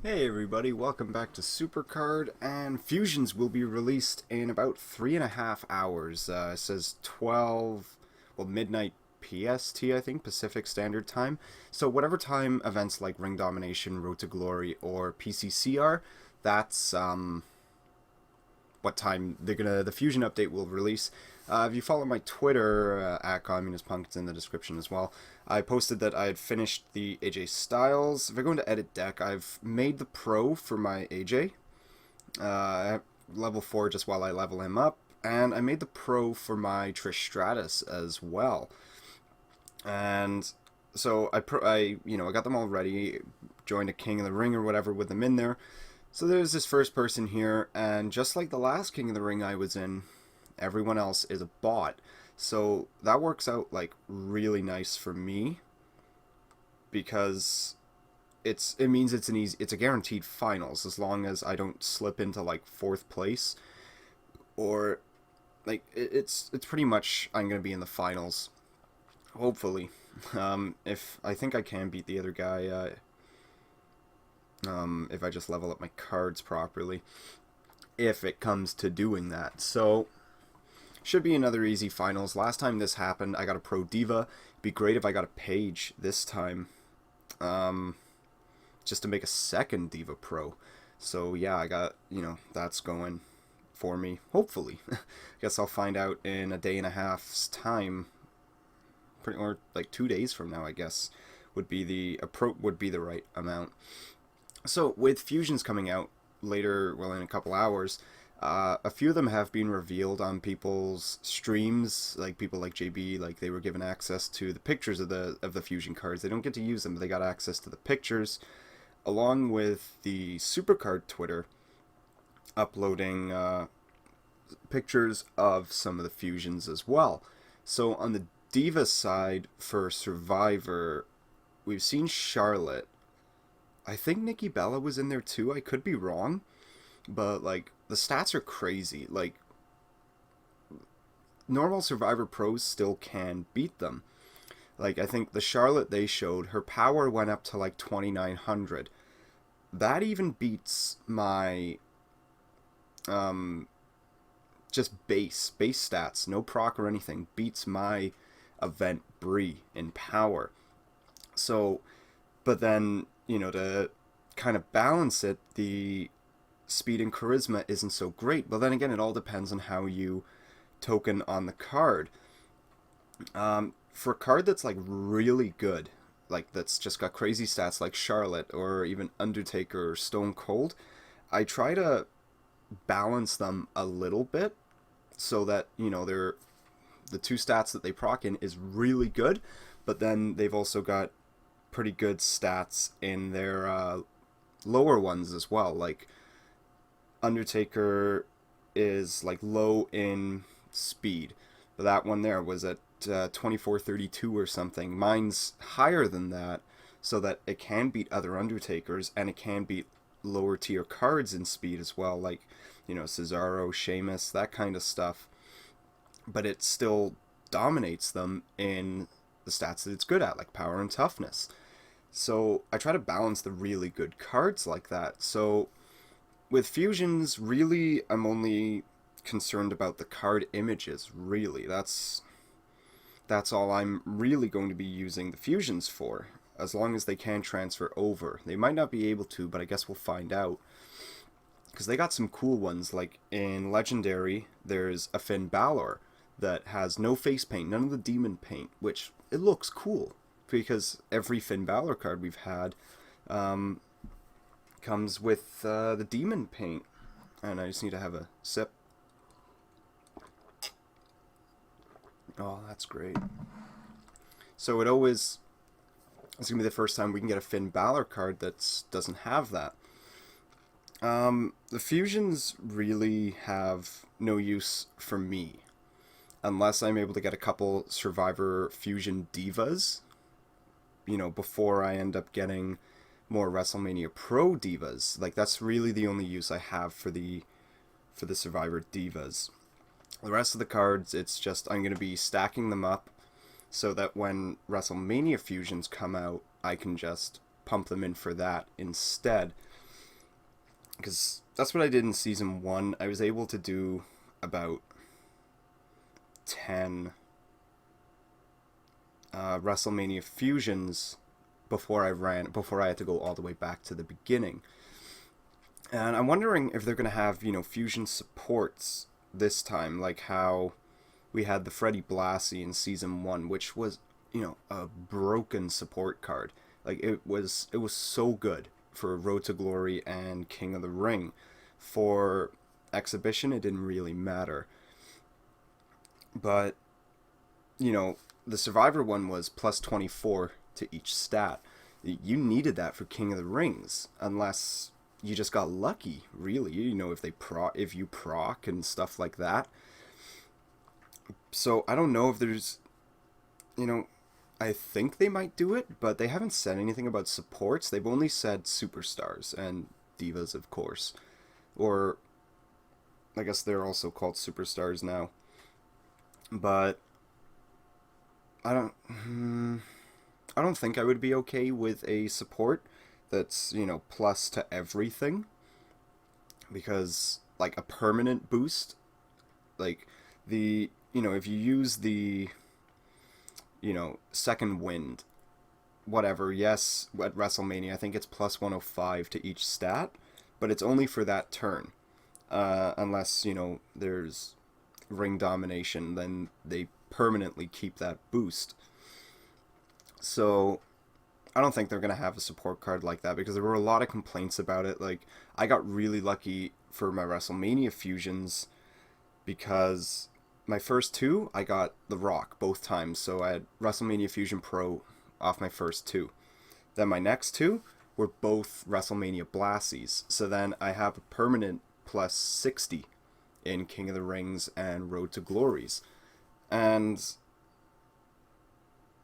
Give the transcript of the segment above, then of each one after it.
Hey everybody, welcome back to Supercard, and Fusions will be released in about 3.5 hours. It says 12, well, midnight PST, I think, Pacific Standard Time. So whatever time events like Ring Domination, Road to Glory, or PCC are, that's what time the Fusion update will release. If you follow my Twitter at Communist Punk, it's in the description as well. I posted that I had finished the AJ Styles. If I go into Edit Deck, I've made the Pro for my AJ. Level 4 just while I level him up. And I made the Pro for my Trish Stratus as well. And so I got them all ready, joined a King of the Ring or whatever with them in there. So there's this first person here, and just like the last King of the Ring I was in, everyone else is a bot. So that works out like really nice for me because it means it's a guaranteed finals as long as I don't slip into like fourth place, or like it's pretty much I'm gonna be in the finals, hopefully. If I think I can beat the other guy, if I just level up my cards properly, if it comes to doing that. So should be another easy finals. Last time this happened, I got a Pro Diva. It'd be great if I got a Page this time, just to make a second Diva Pro. So yeah, I got, that's going for me, hopefully. I guess I'll find out in a day and a half's time, or like 2 days from now, I guess, would be the right amount. So with Fusions coming out later, well, in a couple hours, a few of them have been revealed on people's streams, like people like JB, like they were given access to the pictures of the Fusion cards. They don't get to use them, but they got access to the pictures, along with the Supercard Twitter uploading pictures of some of the Fusions as well. So on the Diva side for Survivor, we've seen Charlotte. I think Nikki Bella was in there too. I could be wrong, but like the stats are crazy. Like normal Survivor pros still can beat them. Like I think the Charlotte they showed, her power went up to like 2,900. That even beats my just base stats, no proc or anything, beats my event Bree in power. So, but then, to kind of balance it, the speed and charisma isn't so great. But then again, it all depends on how you token on the card. For a card that's like really good, like that's just got crazy stats like Charlotte or even Undertaker or Stone Cold, I try to balance them a little bit so that, they're the two stats that they proc in is really good, but then they've also got pretty good stats in their lower ones as well. Like Undertaker is like low in speed, but that one there was at 2432 or something. Mine's higher than that, so that it can beat other Undertakers and it can beat lower tier cards in speed as well, like Cesaro, Sheamus, that kind of stuff. But it still dominates them in the stats that it's good at, like power and toughness. So I try to balance the really good cards like that. So with Fusions, really, I'm only concerned about the card images, really. That's all I'm really going to be using the Fusions for, as long as they can transfer over. They might not be able to, but I guess we'll find out. Because they got some cool ones, like in Legendary, there's a Finn Balor that has no face paint, none of the demon paint, which it looks cool. Because every Finn Balor card we've had comes with the demon paint. And I just need to have a sip. Oh, that's great. So it's going to be the first time we can get a Finn Balor card that doesn't have that. The Fusions really have no use for me, unless I'm able to get a couple Survivor Fusion Divas, before I end up getting more WrestleMania Pro Divas. Like, that's really the only use I have for the Survivor Divas. The rest of the cards, it's just I'm going to be stacking them up so that when WrestleMania Fusions come out, I can just pump them in for that instead. because that's what I did in season 1. I was able to do about 10 WrestleMania fusions before I had to go all the way back to the beginning. And I'm wondering if they're going to have, fusion supports this time, like how we had the Freddie Blassie in season 1, which was, a broken support card. Like it was so good for Road to Glory and King of the Ring. For exhibition, it didn't really matter. But, the Survivor one was plus 24 to each stat. You needed that for King of the Rings, unless you just got lucky, really. If you proc and stuff like that. So I don't know if there's, I think they might do it, but they haven't said anything about supports. They've only said superstars and divas, of course, or I guess they're also called superstars now. But I don't think I would be okay with a support that's, plus to everything, because like a permanent boost, like if you use the second wind, whatever, yes, at WrestleMania I think it's plus 105 to each stat, but it's only for that turn. Unless, there's ring domination, then they permanently keep that boost. So I don't think they're going to have a support card like that, because there were a lot of complaints about it. Like, I got really lucky for my WrestleMania fusions, because my first two, I got The Rock both times. So I had WrestleMania Fusion Pro off my first two. Then my next two were both WrestleMania Blassies. So then I have a permanent plus 60 in King of the Rings and Road to Glories. And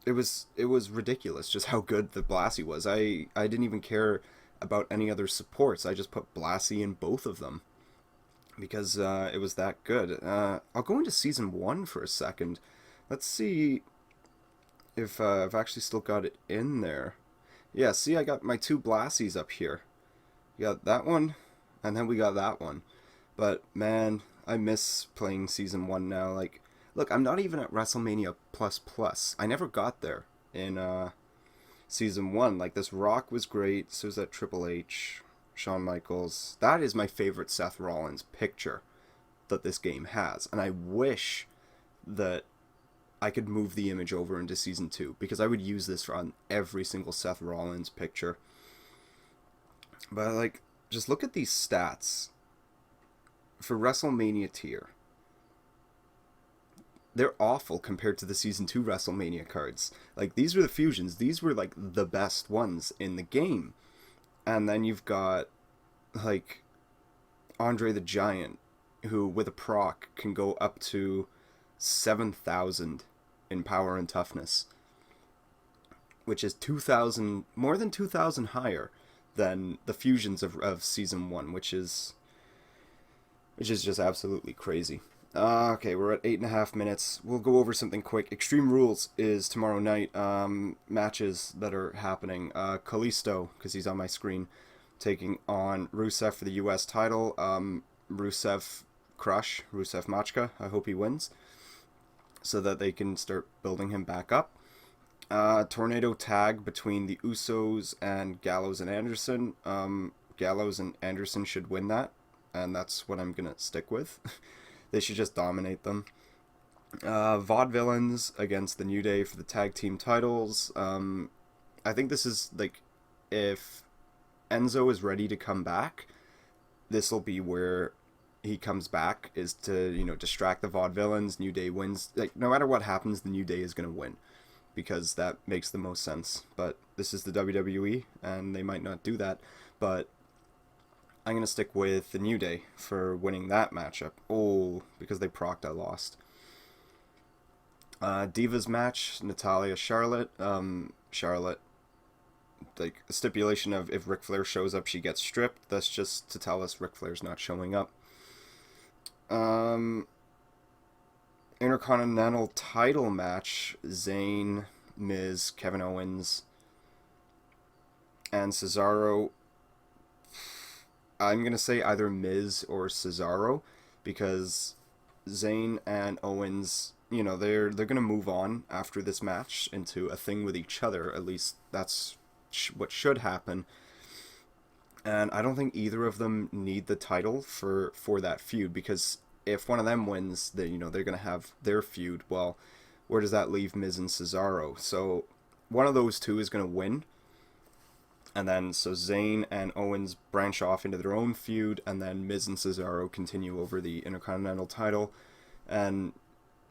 it was ridiculous just how good the Blassie was. I didn't even care about any other supports. I just put Blassie in both of them, because it was that good. I'll go into season 1 for a second. Let's see if I've actually still got it in there. Yeah, see, I got my two Blassies up here. We got that one, and then we got that one. But man, I miss playing season 1 now. Like, look, I'm not even at WrestleMania plus plus. I never got there in season 1. Like, this Rock was great. So was that Triple H, Shawn Michaels. That is my favorite Seth Rollins picture that this game has. And I wish that I could move the image over into season 2, because I would use this on every single Seth Rollins picture. But like, just look at these stats for WrestleMania tier. They're awful compared to the season 2 WrestleMania cards. Like, these were the fusions. These were like the best ones in the game. And then you've got like Andre the Giant, who with a proc can go up to 7,000 in power and toughness, which is 2,000, more than 2,000 higher than the fusions of season 1, which is just absolutely crazy. Okay, we're at 8.5 minutes. We'll go over something quick. Extreme Rules is tomorrow night. Matches that are happening. Kalisto, because he's on my screen, taking on Rusev for the U.S. title. Rusev Machka. I hope he wins, so that they can start building him back up. Tornado tag between the Usos and Gallows and Anderson. Gallows and Anderson should win that, and that's what I'm going to stick with. They should just dominate them. Vaudevillains against the New Day for the tag team titles. I think this is, like, if Enzo is ready to come back, this will be where he comes back, is to, distract the Vaudevillains. New Day wins. Like, no matter what happens, the New Day is going to win, because that makes the most sense. But this is the WWE, and they might not do that. But I'm going to stick with the New Day for winning that matchup. Oh, because they procced, I lost. Divas match, Natalya, Charlotte. Charlotte, like, a stipulation of if Ric Flair shows up, she gets stripped. That's just to tell us Ric Flair's not showing up. Intercontinental title match, Zayn, Miz, Kevin Owens, and Cesaro. I'm gonna say either Miz or Cesaro, because Zayn and Owens, you know, they're gonna move on after this match into a thing with each other. At least that's what should happen. And I don't think either of them need the title for that feud, because if one of them wins, they, you know, they're gonna have their feud. Well, where does that leave Miz and Cesaro? So one of those two is gonna win, and then so Zayn and Owens branch off into their own feud, and then Miz and Cesaro continue over the Intercontinental title, and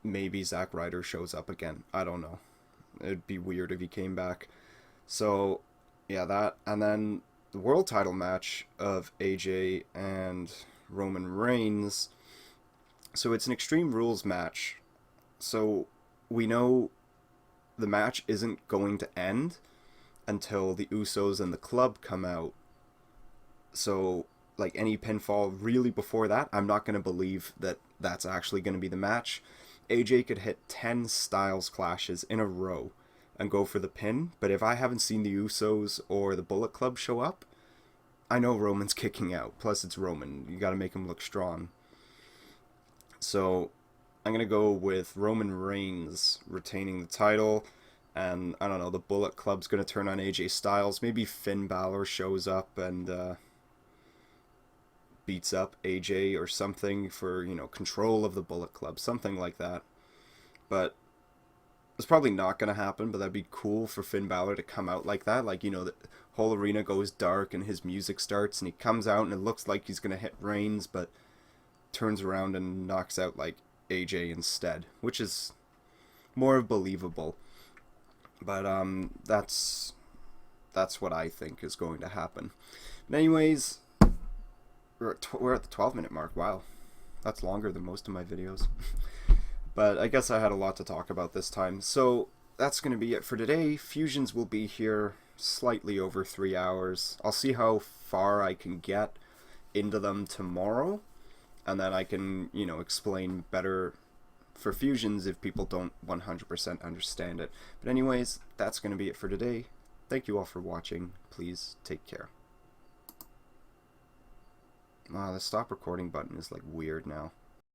maybe Zack Ryder shows up again. I don't know. It'd be weird if he came back. So yeah, that, and then the world title match of AJ and Roman Reigns. So it's an Extreme Rules match. So we know the match isn't going to end until the Usos and the club come out. So, like, any pinfall really before that, I'm not going to believe that that's actually going to be the match. AJ could hit 10 Styles clashes in a row and go for the pin, but if I haven't seen the Usos or the Bullet Club show up, I know Roman's kicking out. Plus, it's Roman. You got to make him look strong. So, I'm going to go with Roman Reigns retaining the title. And, I don't know, the Bullet Club's going to turn on AJ Styles. Maybe Finn Balor shows up and beats up AJ or something for, you know, control of the Bullet Club. Something like that. But it's probably not going to happen, but that'd be cool for Finn Balor to come out like that. Like, you know, the whole arena goes dark and his music starts and he comes out and it looks like he's going to hit Reigns, but turns around and knocks out, like, AJ instead, which is more believable. But that's what I think is going to happen. But anyways, we're at the 12-minute mark. Wow, that's longer than most of my videos. But I guess I had a lot to talk about this time. So that's going to be it for today. Fusions will be here slightly over 3 hours. I'll see how far I can get into them tomorrow, and then I can, you know, explain better for fusions if people don't 100% understand it. But anyways, that's going to be it for today. Thank you all for watching. Please take care. The stop recording button is like weird now.